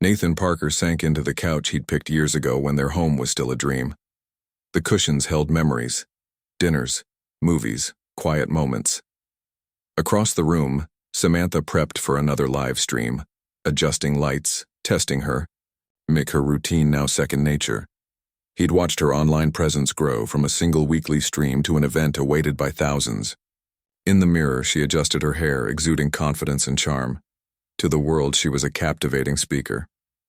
Nathan Parker sank into the couch he'd picked years ago when their home was still a dream. The cushions held memories, dinners, movies, quiet moments. Across the room, Samantha prepped for another live stream, adjusting lights, testing her, make her routine now second nature. He'd watched her online presence grow from a single weekly stream to an event awaited by thousands. In the mirror, she adjusted her hair, exuding confidence and charm. To the world, she was a captivating speaker.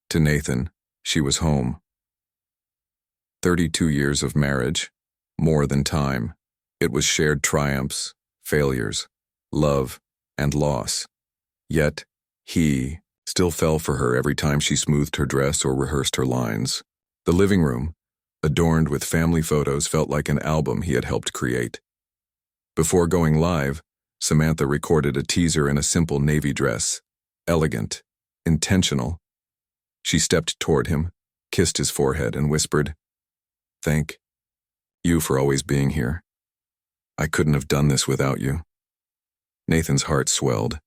To Nathan, she was home. 32 years of marriage, more than time. It was shared triumphs, failures, love, and loss. Yet, he still fell for her every time she smoothed her dress or rehearsed her lines. The living room, adorned with family photos, felt like an album he had helped create. Before going live, Samantha recorded a teaser in a simple navy dress, elegant, intentional. She stepped toward him, kissed his forehead, and whispered, "Thank you for always being here. I couldn't have done this without you." Nathan's heart swelled.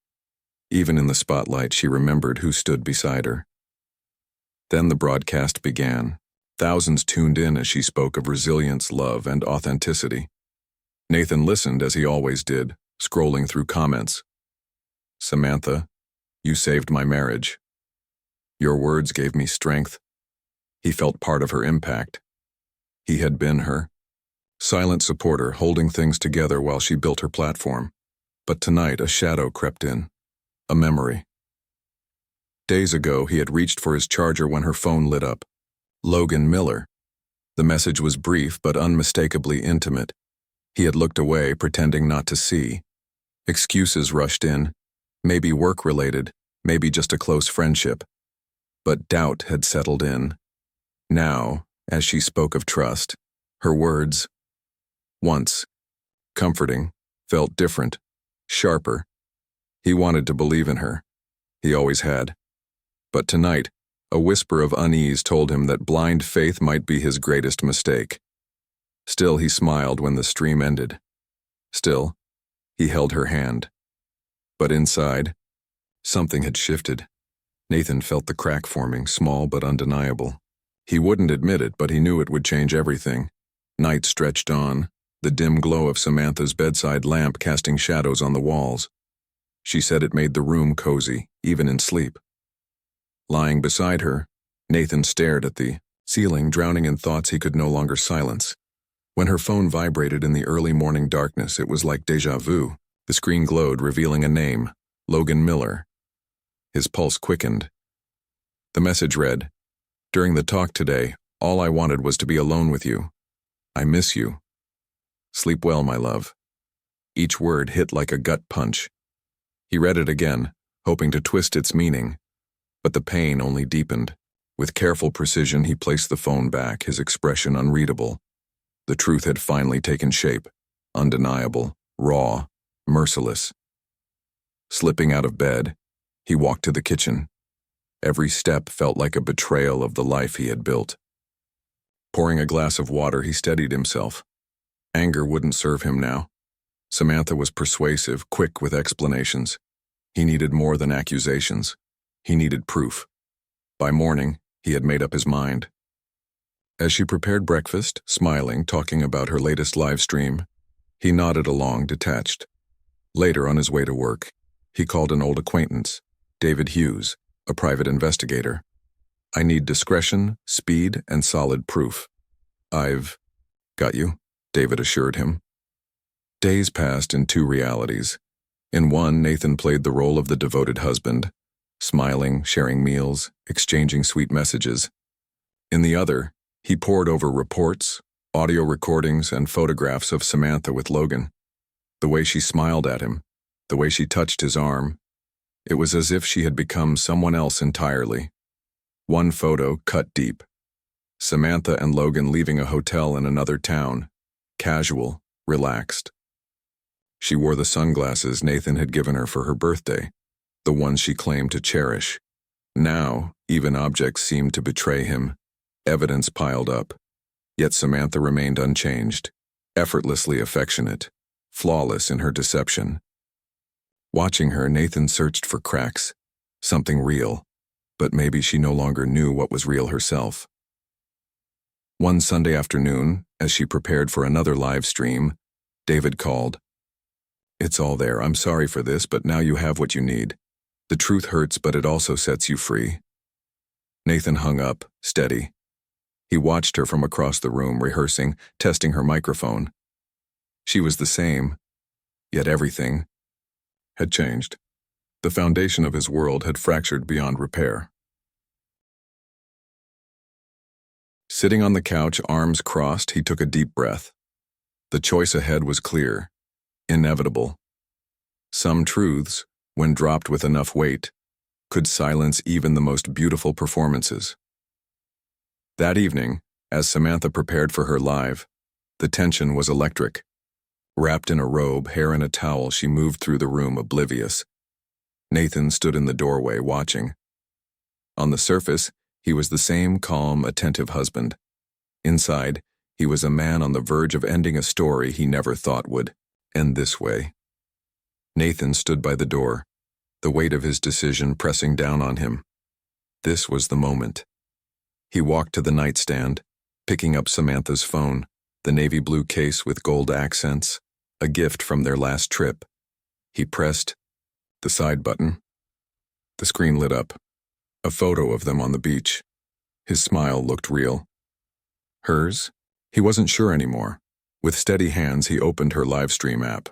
Even in the spotlight, she remembered who stood beside her. Then the broadcast began. Thousands tuned in as she spoke of resilience, love, and authenticity. Nathan listened as he always did, scrolling through comments. "Samantha, you saved my marriage. Your words gave me strength." He felt part of her impact. He had been her silent supporter, holding things together while she built her platform. But tonight, a shadow crept in, a memory. Days ago, he had reached for his charger when her phone lit up. Logan Miller. The message was brief but unmistakably intimate. He had looked away, pretending not to see. Excuses rushed in, maybe work-related, maybe just a close friendship. But doubt had settled in. Now, as she spoke of trust, her words, once comforting, felt different, sharper. He wanted to believe in her. He always had. But tonight, a whisper of unease told him that blind faith might be his greatest mistake. Still, he smiled when the stream ended. Still, he held her hand. But inside, something had shifted. Nathan felt the crack forming, small but undeniable. He wouldn't admit it, but he knew it would change everything. Night stretched on, the dim glow of Samantha's bedside lamp casting shadows on the walls. She said it made the room cozy, even in sleep. Lying beside her, Nathan stared at the ceiling, drowning in thoughts he could no longer silence. When her phone vibrated in the early morning darkness, it was like déjà vu. The screen glowed, revealing a name, Logan Miller. His pulse quickened. The message read, "During the talk today, all I wanted was to be alone with you. I miss you. Sleep well, my love." Each word hit like a gut punch. He read it again, hoping to twist its meaning. But the pain only deepened. With careful precision, he placed the phone back, his expression unreadable. The truth had finally taken shape, undeniable, raw, merciless. Slipping out of bed, he walked to the kitchen. Every step felt like a betrayal of the life he had built. Pouring a glass of water, he steadied himself. Anger wouldn't serve him now. Samantha was persuasive, quick with explanations. He needed more than accusations. He needed proof. By morning, he had made up his mind. As she prepared breakfast, smiling, talking about her latest live stream, he nodded along, detached. Later, on his way to work, he called an old acquaintance, David Hughes, a private investigator. "I need discretion, speed, and solid proof." "I've got you," David assured him. Days passed in two realities. In one, Nathan played the role of the devoted husband, smiling, sharing meals, exchanging sweet messages. In the other, he pored over reports, audio recordings, and photographs of Samantha with Logan. The way she smiled at him, the way she touched his arm, it was as if she had become someone else entirely. One photo cut deep. Samantha and Logan leaving a hotel in another town, casual, relaxed. She wore the sunglasses Nathan had given her for her birthday, the ones she claimed to cherish. Now, even objects seemed to betray him. Evidence piled up. Yet Samantha remained unchanged, effortlessly affectionate, flawless in her deception. Watching her, Nathan searched for cracks, something real, but maybe she no longer knew what was real herself. One Sunday afternoon, as she prepared for another live stream, David called. "It's all there. I'm sorry for this, but now you have what you need. The truth hurts, but it also sets you free." Nathan hung up, steady. He watched her from across the room, rehearsing, testing her microphone. She was the same, yet everything had changed. The foundation of his world had fractured beyond repair. Sitting on the couch, arms crossed, he took a deep breath. The choice ahead was clear, inevitable. Some truths, when dropped with enough weight, could silence even the most beautiful performances. That evening, as Samantha prepared for her live, the tension was electric. Wrapped in a robe, hair in a towel, she moved through the room oblivious. Nathan stood in the doorway watching. On the surface, he was the same calm, attentive husband. Inside, he was a man on the verge of ending a story he never thought would end this way. Nathan stood by the door, the weight of his decision pressing down on him. This was the moment. He walked to the nightstand, picking up Samantha's phone, the navy blue case with gold accents, a gift from their last trip. He pressed the side button. The screen lit up. A photo of them on the beach. His smile looked real. Hers? He wasn't sure anymore. With steady hands, he opened her live stream app.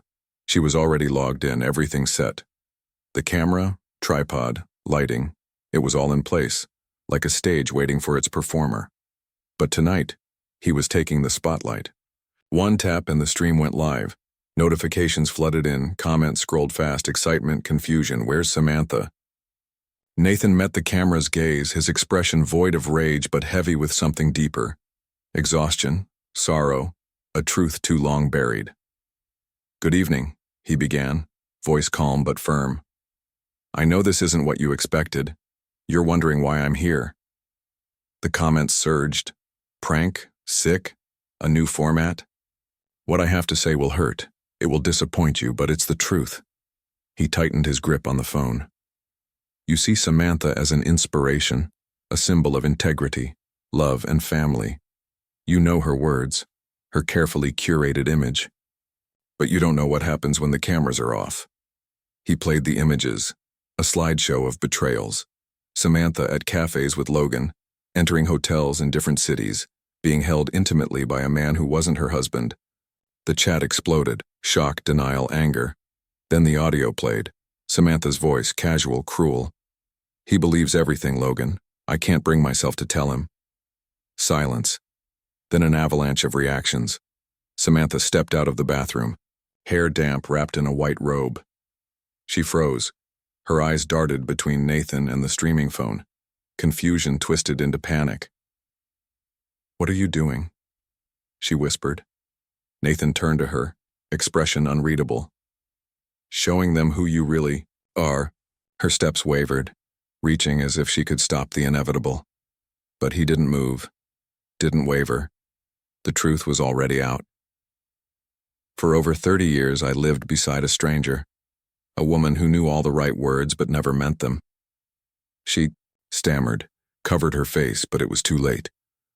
She was already logged in, everything set. The camera, tripod, lighting, it was all in place, like a stage waiting for its performer. But tonight, he was taking the spotlight. One tap and the stream went live. Notifications flooded in, comments scrolled fast, excitement, confusion. Where's Samantha? Nathan met the camera's gaze, his expression void of rage but heavy with something deeper. Exhaustion, sorrow, a truth too long buried. "Good evening," he began, voice calm but firm. "I know this isn't what you expected. You're wondering why I'm here." The comments surged. Prank? Sick? A new format? "What I have to say will hurt. It will disappoint you, but it's the truth." He tightened his grip on the phone. "You see Samantha as an inspiration, a symbol of integrity, love, and family. You know her words, her carefully curated image. But you don't know what happens when the cameras are off." He played the images, a slideshow of betrayals. Samantha at cafes with Logan, entering hotels in different cities, being held intimately by a man who wasn't her husband. The chat exploded, shock, denial, anger. Then the audio played, Samantha's voice, casual, cruel. "He believes everything, Logan. I can't bring myself to tell him." Silence. Then an avalanche of reactions. Samantha stepped out of the bathroom, hair damp, wrapped in a white robe. She froze. Her eyes darted between Nathan and the streaming phone. Confusion twisted into panic. "What are you doing?" she whispered. Nathan turned to her, expression unreadable. "Showing them who you really are." Her steps wavered, reaching as if she could stop the inevitable. But he didn't move, didn't waver. The truth was already out. "For over 30 years, I lived beside a stranger, a woman who knew all the right words but never meant them." She stammered, covered her face, but it was too late.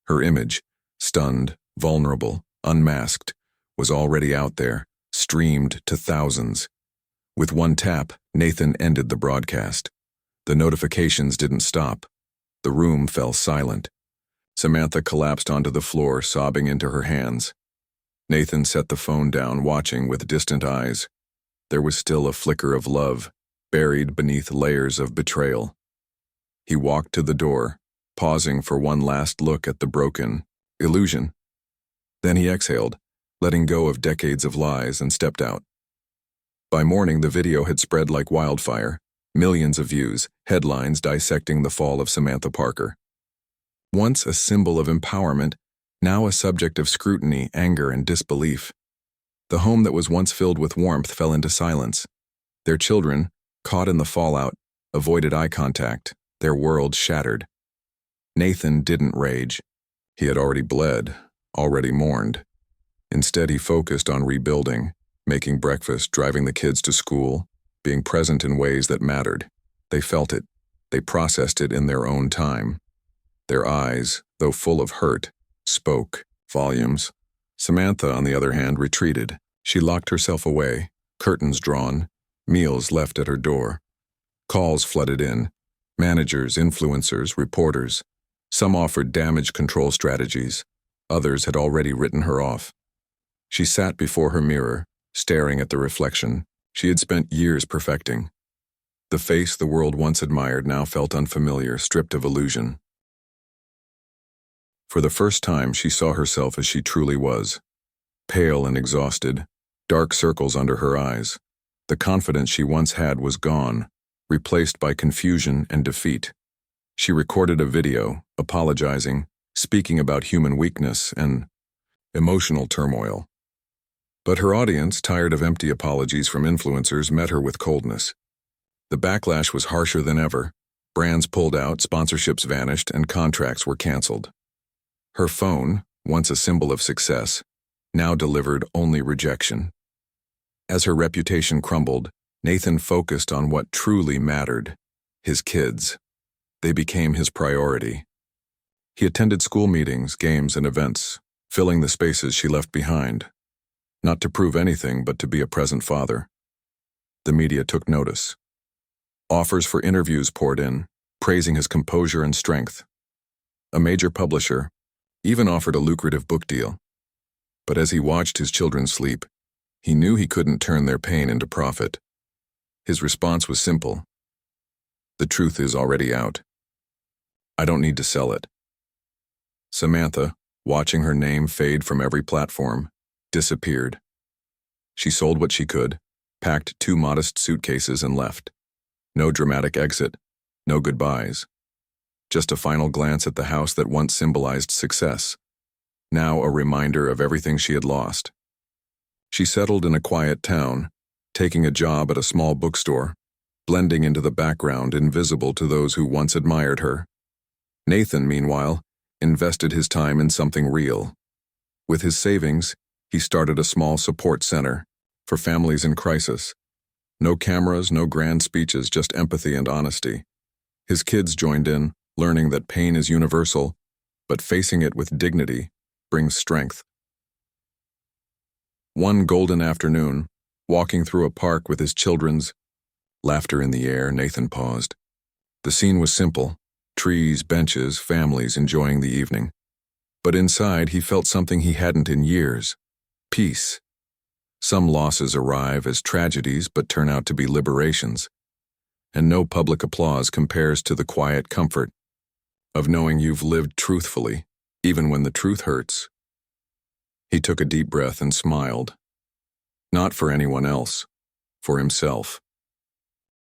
Her image, stunned, vulnerable, unmasked, was already out there, streamed to thousands. With one tap, Nathan ended the broadcast. The notifications didn't stop. The room fell silent. Samantha collapsed onto the floor, sobbing into her hands. Nathan set the phone down, watching with distant eyes. There was still a flicker of love, buried beneath layers of betrayal. He walked to the door, pausing for one last look at the broken illusion. Then he exhaled, letting go of decades of lies, and stepped out. By morning, the video had spread like wildfire, millions of views, headlines dissecting the fall of Samantha Parker. Once a symbol of empowerment, now a subject of scrutiny, anger, and disbelief. The home that was once filled with warmth fell into silence. Their children, caught in the fallout, avoided eye contact, their world shattered. Nathan didn't rage. He had already bled, already mourned. Instead, he focused on rebuilding, making breakfast, driving the kids to school, being present in ways that mattered. They felt it. They processed it in their own time. Their eyes, though full of hurt, spoke volumes. Samantha, on the other hand, retreated. She locked herself away, curtains drawn, meals left at her door. Calls flooded in. Managers, influencers, reporters. Some offered damage control strategies. Others had already written her off. She sat before her mirror, staring at the reflection she had spent years perfecting. The face the world once admired now felt unfamiliar, stripped of illusion. For the first time, she saw herself as she truly was. Pale and exhausted, dark circles under her eyes. The confidence she once had was gone, replaced by confusion and defeat. She recorded a video, apologizing, speaking about human weakness and emotional turmoil. But her audience, tired of empty apologies from influencers, met her with coldness. The backlash was harsher than ever. Brands pulled out, sponsorships vanished, and contracts were canceled. Her phone, once a symbol of success, now delivered only rejection. As her reputation crumbled, Nathan focused on what truly mattered: his kids. They became his priority. He attended school meetings, games, and events, filling the spaces she left behind. Not to prove anything, but to be a present father. The media took notice. Offers for interviews poured in, praising his composure and strength. A major publisher even offered a lucrative book deal. But as he watched his children sleep, he knew he couldn't turn their pain into profit. His response was simple. The truth is already out. I don't need to sell it. Samantha, watching her name fade from every platform, disappeared. She sold what she could, packed 2 modest suitcases, and left. No dramatic exit, no goodbyes. Just a final glance at the house that once symbolized success, now a reminder of everything she had lost. She settled in a quiet town, taking a job at a small bookstore, blending into the background, invisible to those who once admired her. Nathan, meanwhile, invested his time in something real. With his savings, he started a small support center for families in crisis. No cameras, no grand speeches, just empathy and honesty. His kids joined in, learning that pain is universal, but facing it with dignity brings strength. One golden afternoon, walking through a park with his children's laughter in the air, Nathan paused. The scene was simple: trees, benches, families enjoying the evening. But inside, he felt something he hadn't in years: peace. Some losses arrive as tragedies but turn out to be liberations. And no public applause compares to the quiet comfort of knowing you've lived truthfully, even when the truth hurts. He took a deep breath and smiled. Not for anyone else, for himself.